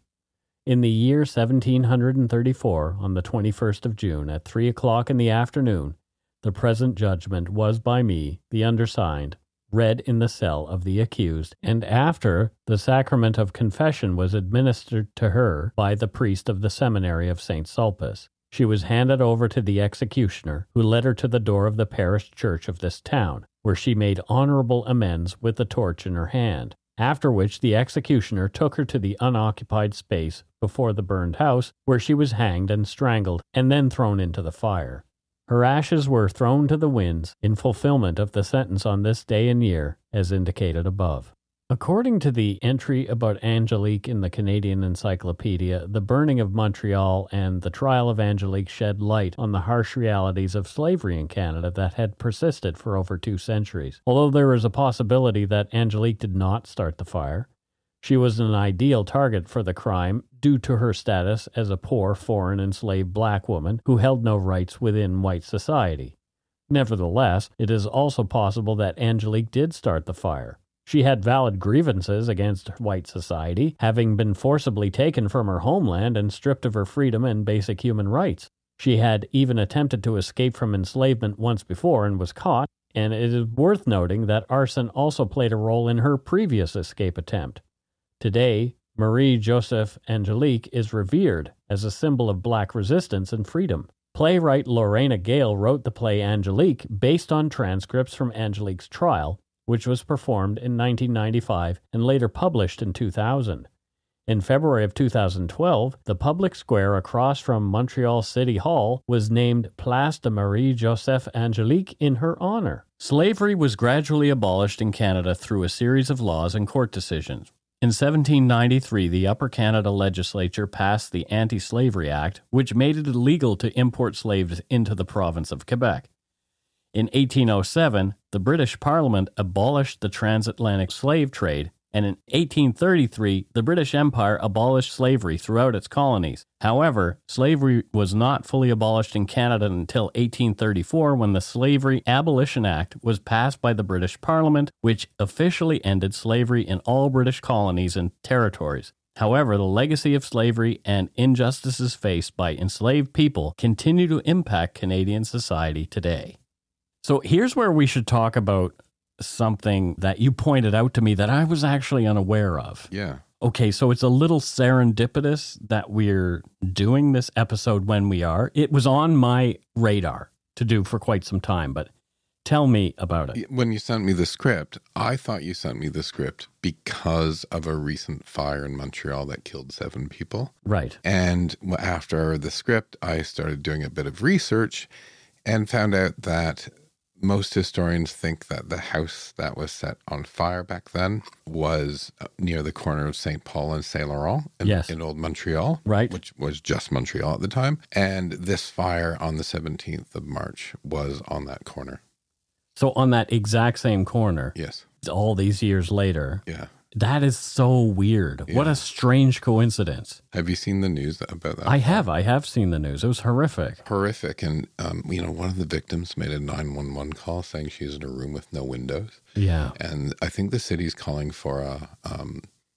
In the year 1734, on the 21st of June, at 3 o'clock in the afternoon, the present judgment was by me, the undersigned, read in the cell of the accused, and after the sacrament of confession was administered to her by the priest of the seminary of St. Sulpice, she was handed over to the executioner, who led her to the door of the parish church of this town, where she made honorable amends with the torch in her hand, after which the executioner took her to the unoccupied space before the burned house, where she was hanged and strangled, and then thrown into the fire. Her ashes were thrown to the winds in fulfillment of the sentence on this day and year, as indicated above. According to the entry about Angélique in the Canadian Encyclopedia, the burning of Montreal and the trial of Angélique shed light on the harsh realities of slavery in Canada that had persisted for over 2 centuries. Although there is a possibility that Angélique did not start the fire, she was an ideal target for the crime due to her status as a poor, foreign, enslaved black woman who held no rights within white society. Nevertheless, it is also possible that Angélique did start the fire. She had valid grievances against white society, having been forcibly taken from her homeland and stripped of her freedom and basic human rights. She had even attempted to escape from enslavement once before and was caught, and it is worth noting that arson also played a role in her previous escape attempt. Today, Marie-Josèphe Angélique is revered as a symbol of black resistance and freedom. Playwright Lorena Gale wrote the play Angélique based on transcripts from Angélique's trial, which was performed in 1995 and later published in 2000. In February of 2012, the public square across from Montreal City Hall was named Place de Marie-Josèphe Angélique in her honor. Slavery was gradually abolished in Canada through a series of laws and court decisions. In 1793, the Upper Canada Legislature passed the Anti-Slavery Act, which made it illegal to import slaves into the province of Quebec. In 1807, the British Parliament abolished the transatlantic slave trade, and in 1833, the British Empire abolished slavery throughout its colonies. However, slavery was not fully abolished in Canada until 1834, when the Slavery Abolition Act was passed by the British Parliament, which officially ended slavery in all British colonies and territories. However, the legacy of slavery and injustices faced by enslaved people continue to impact Canadian society today. So here's where we should talk about something that you pointed out to me that I was actually unaware of. Yeah. Okay, so it's a little serendipitous that we're doing this episode when we are. It was on my radar to do for quite some time, but tell me about it. When you sent me the script, I thought you sent me the script because of a recent fire in Montreal that killed 7 people. Right. And after the script, I started doing a bit of research and found out that most historians think that the house that was set on fire back then was near the corner of St. Paul and Saint Laurent in Old Montreal, right, which was just Montreal at the time. And this fire on the 17th of March was on that corner. So on that exact same corner. Yes. All these years later. Yeah. That is so weird. Yeah. What a strange coincidence. Have you seen the news about that? I have seen the news. It was horrific. Horrific. And, one of the victims made a 911 call saying she's in a room with no windows. Yeah. And I think the city's calling for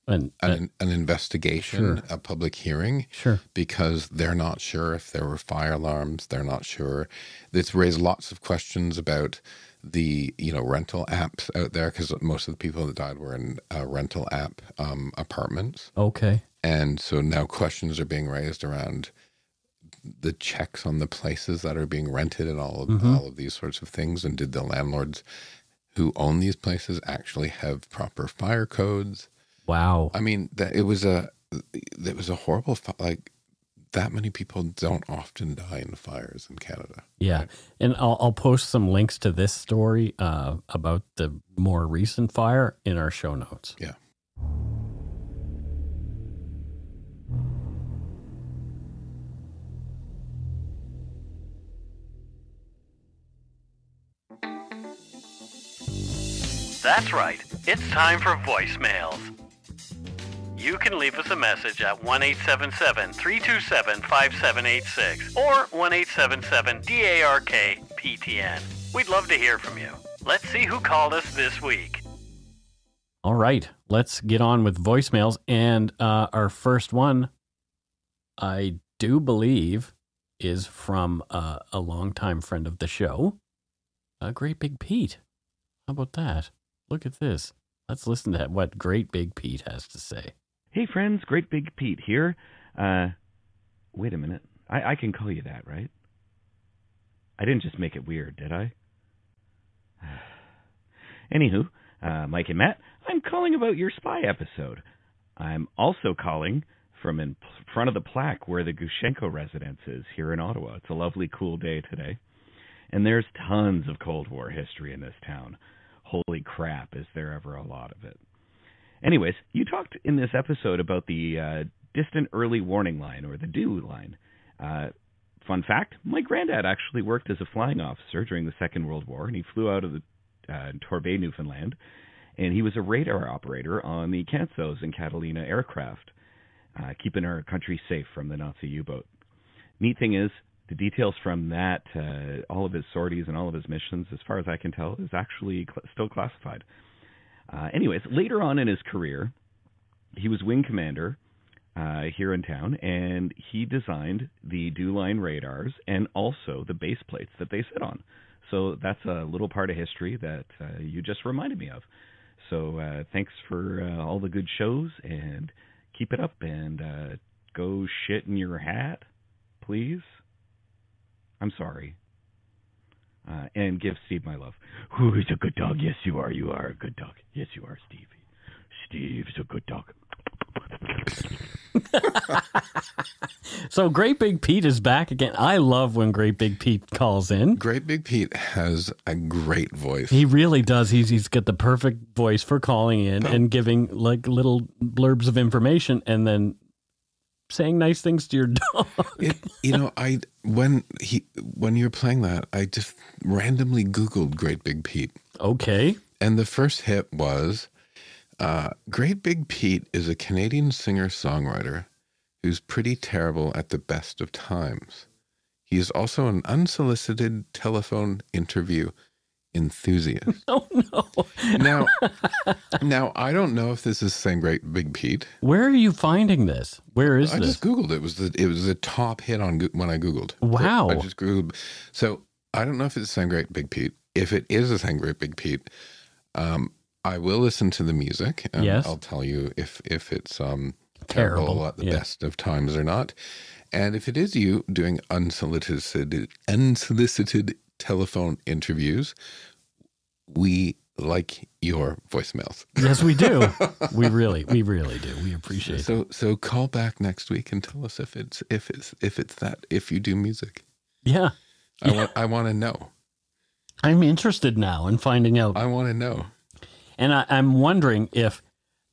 an investigation, Sure. a public hearing. Sure. Because they're not sure if there were fire alarms. They're not sure. It's raised lots of questions about the, rental apps out there, because most of the people that died were in rental app apartments. Okay. And so now questions are being raised around the checks on the places that are being rented and all of these sorts of things. And did the landlords who own these places actually have proper fire codes? Wow. I mean, it was a horrible, that many people don't often die in fires in Canada. Yeah. Right? And I'll post some links to this story about the more recent fire in our show notes. Yeah. That's right. It's time for voicemails. You can leave us a message at 1-877-327-5786 or 1-877-DARK-PTN. We'd love to hear from you. Let's see who called us this week. All right, let's get on with voicemails. And our first one, I do believe, is from a longtime friend of the show, Great Big Pete. How about that? Look at this. Let's listen to what Great Big Pete has to say. Hey friends, Great Big Pete here. Wait a minute. I can call you that, right? I didn't just make it weird, did I? Anywho, Mike and Matt, I'm calling about your spy episode. I'm also calling from in front of the plaque where the Gushenko residence is here in Ottawa. It's a lovely, cool day today. And there's tons of Cold War history in this town. Holy crap, is there ever a lot of it. Anyways, you talked in this episode about the distant early warning line, or the DEW line. Fun fact, my granddad actually worked as a flying officer during the Second World War, and he flew out of the Torbay, Newfoundland, and he was a radar operator on the Cansos and Catalina aircraft, keeping our country safe from the Nazi U-boat. Neat thing is, the details from that, all of his sorties and all of his missions, as far as I can tell, is actually still classified. Anyways, later on in his career, he was wing commander here in town, and he designed the DEW line radars and also the base plates that they sit on. So that's a little part of history that you just reminded me of. So thanks for all the good shows, and keep it up, and go shit in your hat, please. I'm sorry. And give Steve my love. Who is a good dog? Yes, you are. You are a good dog. Yes, you are, Stevie. Steve's a good dog. So Great Big Pete is back again. I love when Great Big Pete calls in. Great Big Pete has a great voice. He really does. He's got the perfect voice for calling in and giving like little blurbs of information, and then saying nice things to your dog. When you were playing that, I just randomly Googled Great Big Pete. Okay. And the first hit was, Great Big Pete is a Canadian singer-songwriter who's pretty terrible at the best of times. He is also an unsolicited telephone interview enthusiast. Oh, no. Now, I don't know if this is the same Great Big Pete. Where are you finding this? Where is this? I just Googled it. It was the top hit when I Googled. Wow. So I just Googled. So I don't know if it's the same Great Big Pete. If it is the same Great Big Pete, I will listen to the music. And yes. I'll tell you if it's terrible at the best of times or not. And if it is you doing unsolicited telephone interviews, we like your voicemails. Yes, we do. we really do. We appreciate it. So call back next week and tell us if you do music. Yeah. I want to know. I'm interested now in finding out. I want to know. And I'm wondering if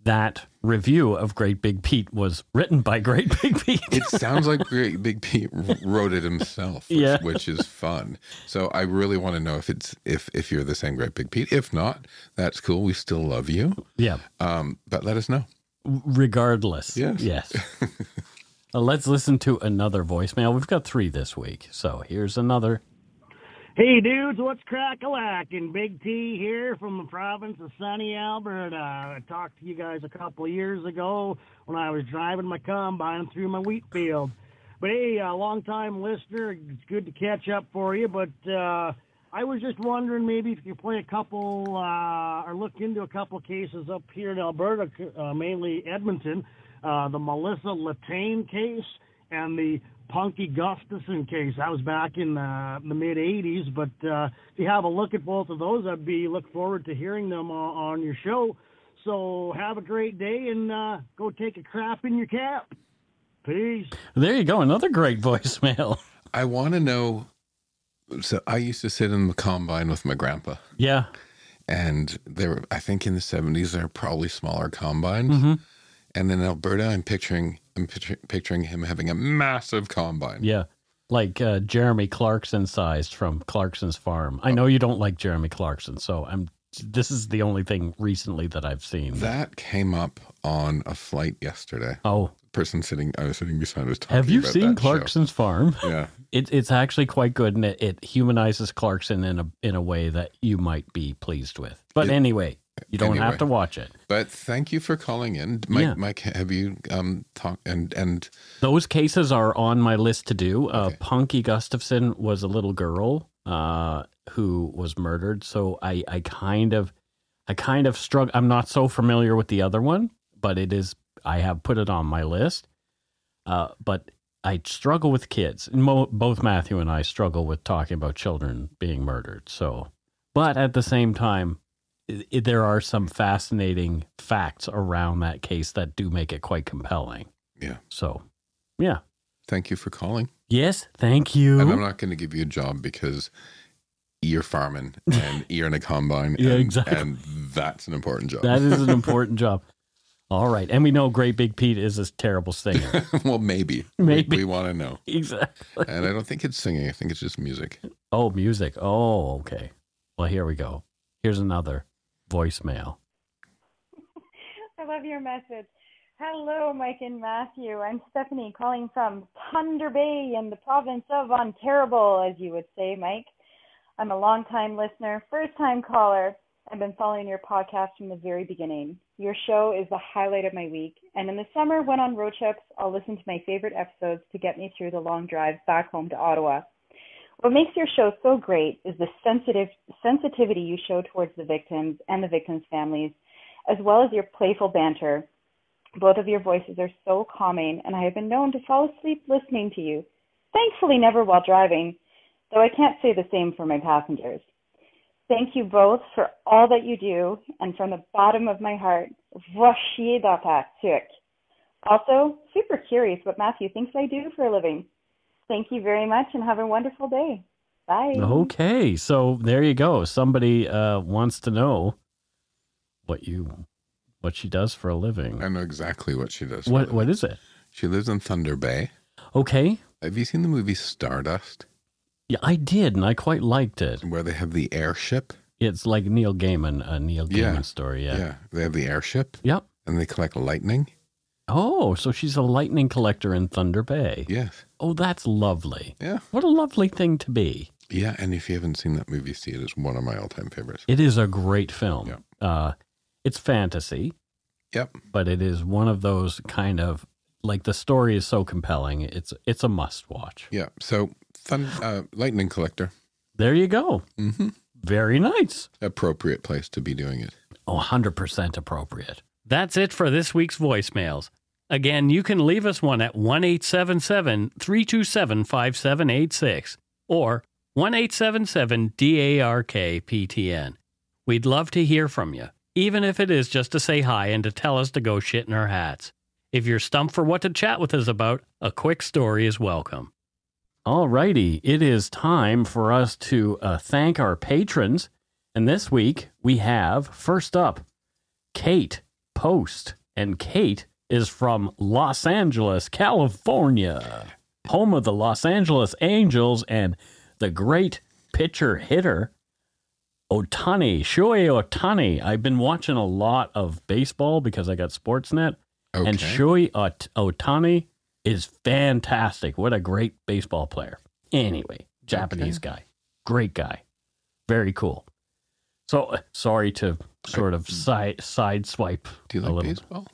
that review of Great Big Pete was written by Great Big Pete. It sounds like Great Big Pete wrote it himself, which is fun. So I really want to know if you're the same Great Big Pete. If not, that's cool. We still love you. Yeah. But let us know. Regardless. Yes. Let's listen to another voicemail. We've got 3 this week. So here's another. Hey, dudes, what's crack-a-lackin'? Big T here from the province of sunny Alberta. I talked to you guys a couple of years ago when I was driving my combine through my wheat field. But, hey, a long-time listener, it's good to catch up for you. But I was just wondering maybe if you could play a couple or look into a couple cases up here in Alberta, mainly Edmonton, the Melissa Latane case and the Punky Gustafson case. That was back in the mid-'80s, but if you have a look at both of those, look forward to hearing them on your show. So have a great day and go take a crap in your cap. Peace. There you go, another great voicemail. I want to know, so I used to sit in the combine with my grandpa. Yeah. And I think in the 70s, there were probably smaller combines. Mm-hmm. And in Alberta, I'm picturing him having a massive combine. Yeah, like Jeremy Clarkson sized from Clarkson's Farm. I know you don't like Jeremy Clarkson, so this is the only thing recently that I've seen. That came up on a flight yesterday. Oh. I was sitting beside us talking about that. Have you seen Clarkson's Farm? Yeah. It's actually quite good, and it humanizes Clarkson in a way that you might be pleased with. But anyway, you don't have to watch it. But thank you for calling in. Mike, have you talked and those cases are on my list to do. Okay. Punky Gustafson was a little girl who was murdered, so I kind of struggle. I'm not so familiar with the other one, but I have put it on my list. But I struggle with kids. Both Matthew and I struggle with talking about children being murdered. So, but at the same time, there are some fascinating facts around that case that do make it quite compelling. Yeah. So, yeah. Thank you for calling. Yes, thank you. And I'm not going to give you a job because you're farming and you're in a combine. Yeah, and, exactly. And that's an important job. That is an important job. All right. And we know Great Big Pete is a terrible singer. Well, maybe. Maybe. We want to know. Exactly. And I don't think it's singing. I think it's just music. Oh, music. Oh, okay. Well, here we go. Here's another voicemail. I love your message. Hello, Mike and Matthew. I'm Stephanie calling from Thunder Bay in the province of Ontario, as you would say, Mike. I'm a long-time listener, first-time caller. I've been following your podcast from the very beginning. Your show is the highlight of my week, and in the summer, when on road trips, I'll listen to my favorite episodes to get me through the long drive back home to Ottawa. What makes your show so great is the sensitivity you show towards the victims and the victims' families, as well as your playful banter. Both of your voices are so calming, and I have been known to fall asleep listening to you. Thankfully, never while driving, though I can't say the same for my passengers. Thank you both for all that you do, and from the bottom of my heart, va chier dans ta tuque. Also, super curious what Matthew thinks I do for a living. Thank you very much, and have a wonderful day. Bye. Okay, so there you go. Somebody wants to know what she does for a living. I know exactly what she does. What is it? She lives in Thunder Bay. Okay. Have you seen the movie Stardust? Yeah, I did, and I quite liked it. Where they have the airship? It's like a Neil Gaiman story, yeah. Yeah, they have the airship. Yep. And they collect lightning. Oh, so she's a lightning collector in Thunder Bay. Yes. Oh, that's lovely. Yeah. What a lovely thing to be. Yeah, and if you haven't seen that movie, see it. It's one of my all-time favorites. It is a great film. Yeah. It's fantasy. Yep. But it is one of those kind of, like, the story is so compelling. It's a must-watch. Yeah, so lightning collector. There you go. Mm-hmm. Very nice. Appropriate place to be doing it. Oh, 100% appropriate. That's it for this week's voicemails. Again, you can leave us one at 1-877-327-5786 or 1-877-DARK-PTN. We'd love to hear from you, even if it is just to say hi and to tell us to go shit in our hats. If you're stumped for what to chat with us about, a quick story is welcome. All righty, it is time for us to thank our patrons. And this week, we have, first up, Kate Post. And Kate is from Los Angeles, California, home of the Los Angeles Angels and the great pitcher hitter Shohei Ohtani. I've been watching a lot of baseball because I got Sportsnet. Okay. And Shohei Ohtani is fantastic. What a great baseball player. Anyway, Japanese guy. Great guy. Very cool. So, sorry to sort of side swipe Do you a like little. baseball?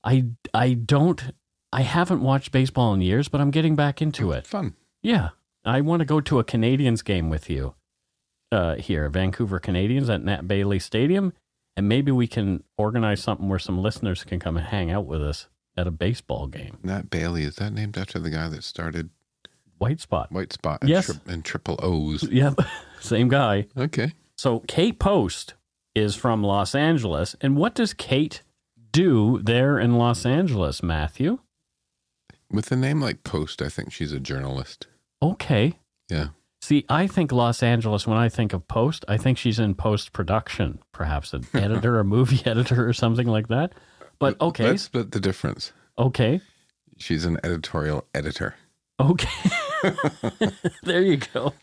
I haven't watched baseball in years, but I'm getting back into it. Fun. Yeah. I want to go to a Canadiens game with you here, Vancouver Canadiens at Nat Bailey Stadium, and maybe we can organize something where some listeners can come and hang out with us at a baseball game. Nat Bailey, is that named after the guy that started White Spot. White Spot and, Yes. and Triple O's? Yep. Same guy. Okay. So Kate Post is from Los Angeles. And what does Kate do there in Los Angeles, Matthew? With a name like Post, I think she's a journalist. Okay. Yeah. See, I think Los Angeles, when I think of Post, I think she's in post-production, perhaps an editor, a movie editor or something like that. But okay. Let's split the difference. Okay. She's an editorial editor. Okay. There you go.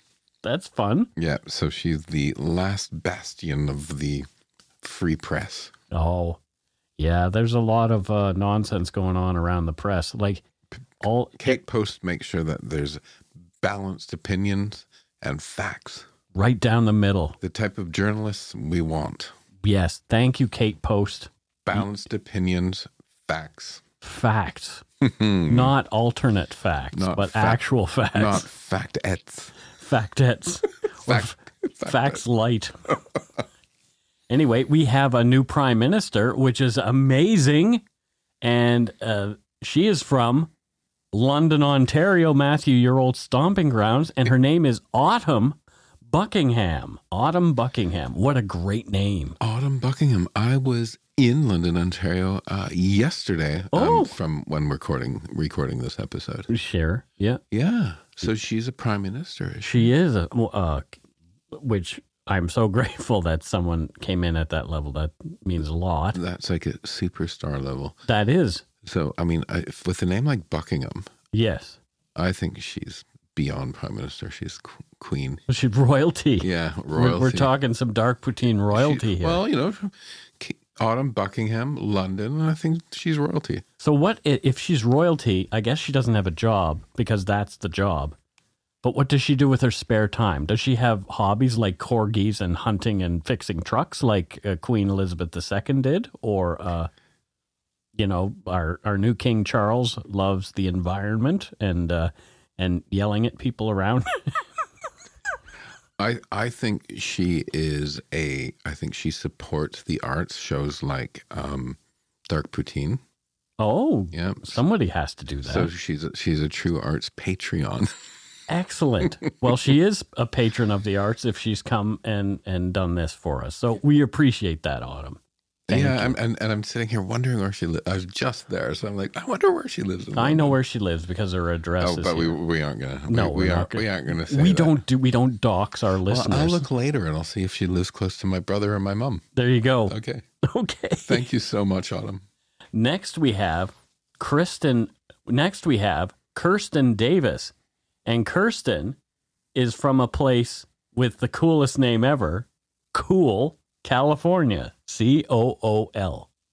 That's fun. Yeah, so she's the last bastion of the free press. Oh, yeah. There's a lot of nonsense going on around the press. Like Kate Post makes sure that there's balanced opinions and facts. Right down the middle. The type of journalists we want. Yes. Thank you, Kate Post. Balanced opinions, facts. Facts. Not alternate facts, but actual facts. Not factettes. Factettes. Facts light. Anyway, we have a new prime minister, which is amazing. And she is from London, Ontario, Matthew, your old stomping grounds. And her name is Autumn Buckingham. Autumn Buckingham. What a great name. Autumn Buckingham. I was in London, Ontario yesterday from when we're recording this episode. Sure. Yeah. Yeah. So she's a prime minister. She is, which I'm so grateful that someone came in at that level. That means a lot. That's like a superstar level. That is. So, I mean, with a name like Buckingham, yes, I think she's beyond prime minister. She's queen. She's royalty. Yeah, royalty. We're talking some dark poutine royalty here. Well, you know, Autumn Buckingham, London, I think she's royalty. So what if she's royalty? I guess she doesn't have a job because that's the job. But what does she do with her spare time? Does she have hobbies like corgis and hunting and fixing trucks like Queen Elizabeth II did? Or, you know, our new King Charles loves the environment and yelling at people around? I think she is I think she supports the arts, shows like Dark Poutine. Oh, yeah. Somebody has to do that. So she's a true arts Patreon. Excellent. Well, she is a patron of the arts if she's come and done this for us. So we appreciate that, Autumn. Thank you. And I'm sitting here wondering where she lives. I was just there, so I'm like, I wonder where she lives. I know where she lives because her address is but here. we aren't gonna. No, we aren't gonna say we that. We don't dox our listeners. Well, I'll look later and I'll see if she lives close to my brother or my mom. There you go. Okay. Okay. Thank you so much, Autumn. Next we have Kirsten Davis, and Kirsten is from a place with the coolest name ever, Cool, California. Cool.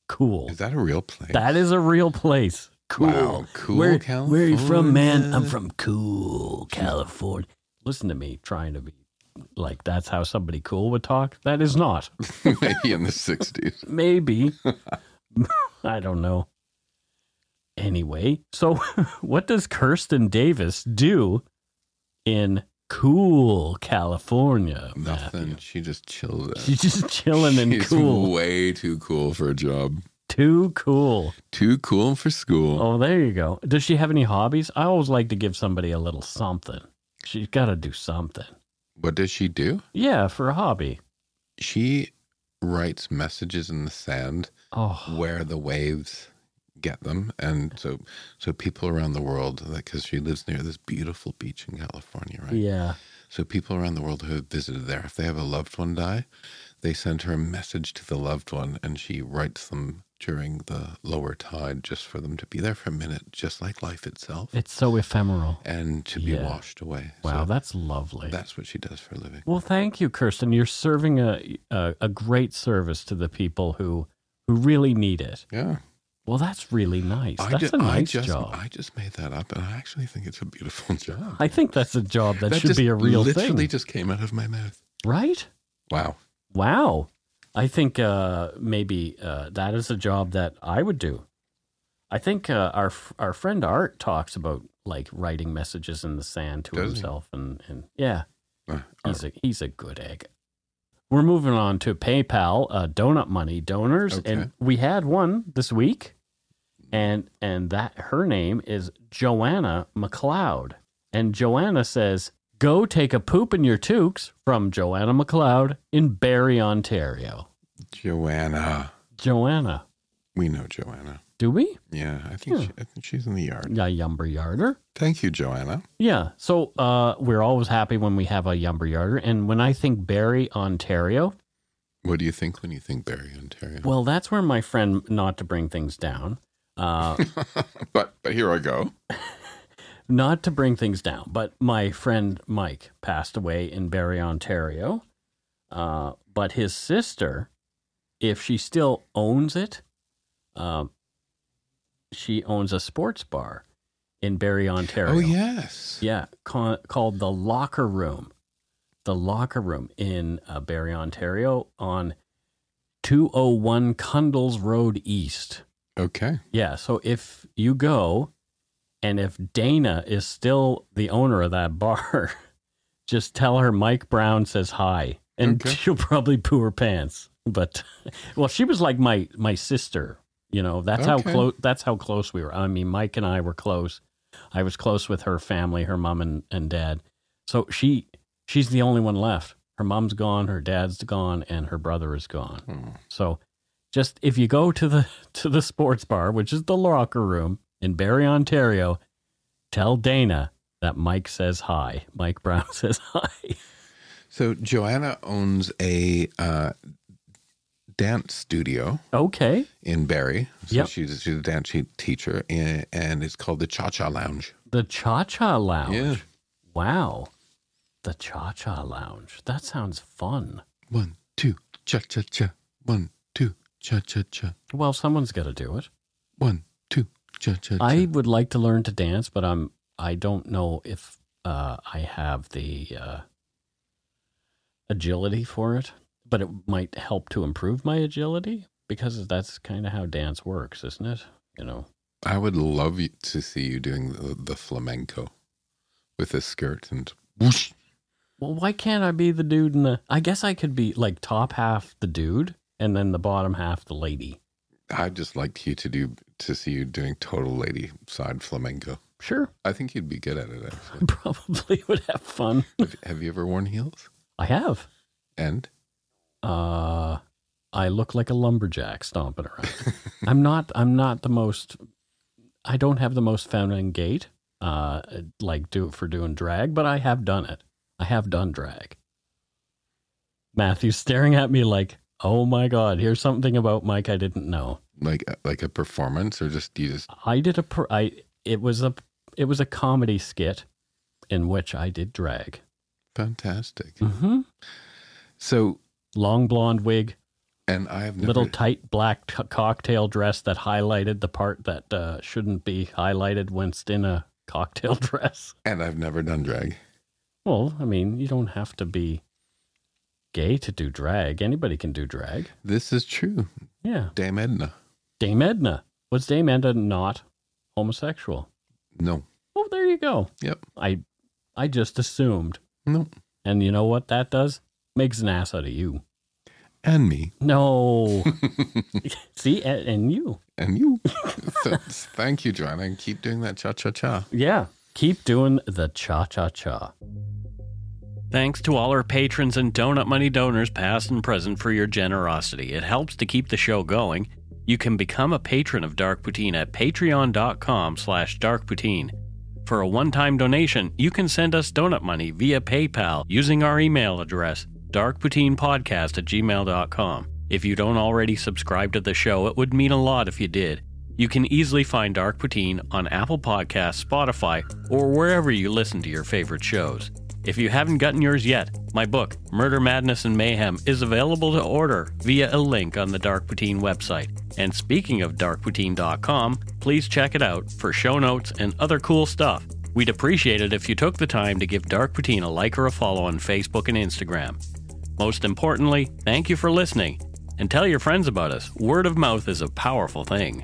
Cool. Is that a real place? That is a real place. Cool. Wow, Cool, California. Where are you from, man? I'm from Cool, California. Listen to me trying to be like that's how somebody cool would talk. That is not. Maybe in the 60s. Maybe. I don't know. Anyway, so what does Kirsten Davis do in Cool, California? Nothing. Matthew? She just chills out. She's just chilling and She's cool. way too cool for a job. Too cool. Too cool for school. Oh, there you go. Does she have any hobbies? I always like to give somebody a little something. She's got to do something. What does she do? Yeah, for a hobby. She writes messages in the sand where the waves get them. And so people around the world, because she lives near this beautiful beach in California, right? Yeah. So people around the world who have visited there, if they have a loved one die, they send her a message to the loved one and she writes them during the lower tide, just for them to be there for a minute, just like life itself. It's so ephemeral. And to be washed away. Wow, So that's lovely. that's what she does for a living. Well, thank you, Kirsten. You're serving a great service to the people who really need it. Yeah. Well, that's really nice. That's a nice job. I just made that up, and I actually think it's a beautiful job. I think that's a job that should just be a real thing. literally just came out of my mouth. Right? Wow. Wow. I think maybe that is a job that I would do. I think our friend Art talks about like writing messages in the sand to himself, and yeah, he's a good egg. We're moving on to PayPal donut money donors, and we had one this week, and that her name is Joanna McLeod, and Joanna says, "Go take a poop in your toques," from Joanna McLeod in Barrie, Ontario. Joanna. We know Joanna. Do we? Yeah, I think she's in the yard. Yeah, Yumber Yarder. Thank you, Joanna. Yeah, so we're always happy when we have a Yumber Yarder. And when I think Barrie, Ontario... What do you think when you think Barrie, Ontario? Well, that's where my friend, not to bring things down... but here I go. Not to bring things down, but my friend Mike passed away in Barrie, Ontario. But his sister, if she still owns it... she owns a sports bar in Barrie, Ontario. Oh, yes. Yeah, called The Locker Room. The Locker Room in Barrie, Ontario on 201 Cundles Road East. Okay. Yeah, so if you go, and if Dana is still the owner of that bar, just tell her Mike Brown says hi, and she'll probably poo her pants. But, well, she was like my sister. You know, that's how close we were. I mean, Mike and I were close. I was close with her family, her mom and dad. So she's the only one left. Her mom's gone, her dad's gone, and her brother is gone. So just if you go to the sports bar, which is the Locker Room in Barrie, Ontario, tell Dana that Mike says hi. Mike Brown says hi. So Joanna owns a dance studio. Okay. In Barrie. So yep. She's a dance teacher, and it's called the Cha-Cha Lounge. The Cha-Cha Lounge? Yeah. Wow. The Cha-Cha Lounge. That sounds fun. 1, 2, cha-cha-cha. 1, 2, cha-cha-cha. Well, someone's got to do it. 1, 2, cha-cha-cha. I would like to learn to dance, but I don't know if I have the agility for it. But it might help to improve my agility, because that's kind of how dance works, isn't it? You know. I would love to see you doing the flamenco with a skirt and whoosh. Well, why can't I be the dude I guess I could be like top half the dude and then the bottom half the lady. I'd just like to see you doing total lady side flamenco. Sure. I think you'd be good at it, actually. Probably would have fun. Have you ever worn heels? I have. And? I look like a lumberjack stomping around. I'm not the most, I don't have the most feminine gait, for doing drag, but I have done it. I have done drag. Matthew's staring at me like, oh my God, here's something about Mike I didn't know. Like a performance, or just you just? I did it was a comedy skit in which I did drag. Fantastic. Mm-hmm. So. Long blonde wig, and I have never... little tight black cocktail dress that highlighted the part that shouldn't be highlighted whilst in a cocktail dress. And I've never done drag. Well, I mean, you don't have to be gay to do drag. Anybody can do drag. This is true. Yeah. Dame Edna. Dame Edna. Was Dame Edna not homosexual? No. Oh, there you go. Yep. I just assumed. No. And you know what that does? Makes an ass out of you. And me. No. See, and you. And you. Thank you, Joanna. And keep doing that cha-cha-cha. Yeah. Keep doing the cha-cha-cha. Thanks to all our patrons and Donut Money donors, past and present, for your generosity. It helps to keep the show going. You can become a patron of Dark Poutine at patreon.com/darkpoutine. For a one-time donation, you can send us donut money via PayPal using our email address, darkpoutinepodcast@gmail.com. If you don't already subscribe to the show, it would mean a lot if you did. You can easily find Dark Poutine on Apple Podcasts, Spotify, or wherever you listen to your favorite shows. If you haven't gotten yours yet, my book, Murder, Madness, and Mayhem, is available to order via a link on the Dark Poutine website. And speaking of darkpoutine.com, please check it out for show notes and other cool stuff. We'd appreciate it if you took the time to give Dark Poutine a like or a follow on Facebook and Instagram. Most importantly, thank you for listening, and tell your friends about us. Word of mouth is a powerful thing.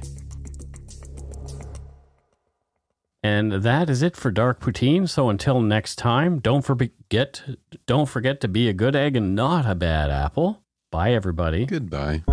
And that is it for Dark Poutine. So until next time, don't forget to be a good egg and not a bad apple. Bye, everybody. Goodbye.